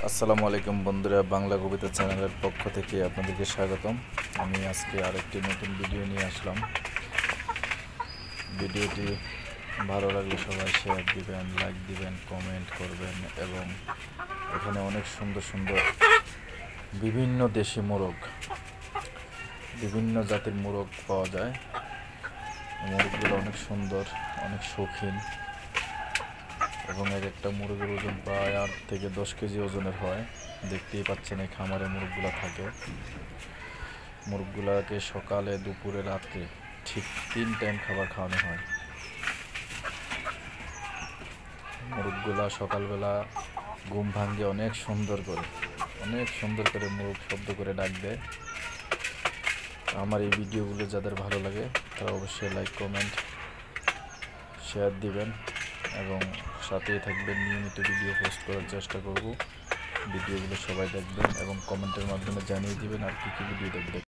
আসসালামু আলাইকুম বন্ধুরা, বাংলা কবিতা চ্যানেলের পক্ষ থেকে আপনাদেরকে স্বাগতম। আমি আজকে আরেকটি নতুন ভিডিও নিয়ে আসলাম। ভিডিওটি ভালো লাগলে সবাই শেয়ার দিবেন, লাইক দিবেন, কমেন্ট করবেন। এবং এখানে অনেক সুন্দর সুন্দর বিভিন্ন দেশি মোরগ, বিভিন্ন জাতির মোরগ পাওয়া যায়। মোরগগুলো অনেক সুন্দর, অনেক শৌখিন এবং এক একটা মুরগের ওজন প্রায় 8 থেকে 10 কেজি ওজনের হয়। দেখতেই পাচ্ছেন এই খামারে মুরগগুলো থাকে। মুরগগুলাকে সকালে, দুপুরে, রাত্রে ঠিক 3 টাইম খাবার খাওয়ানো হয়। মুরগগুলা সকালবেলা ঘুম ভাঙে অনেক সুন্দর করে মুরগ শব্দ করে ডাক দেয়। আমার এই ভিডিওগুলো যাদের ভালো লাগে তারা অবশ্যই লাইক, কমেন্ট, শেয়ার দিবেন এবং সাথেই থাকবেন। নিয়মিত ভিডিও পোস্ট করার চেষ্টা করব। ভিডিওগুলো সবাই দেখবেন এবং কমেন্টের মাধ্যমে জানিয়ে দিবেন আর কী ভিডিও দেখবেন।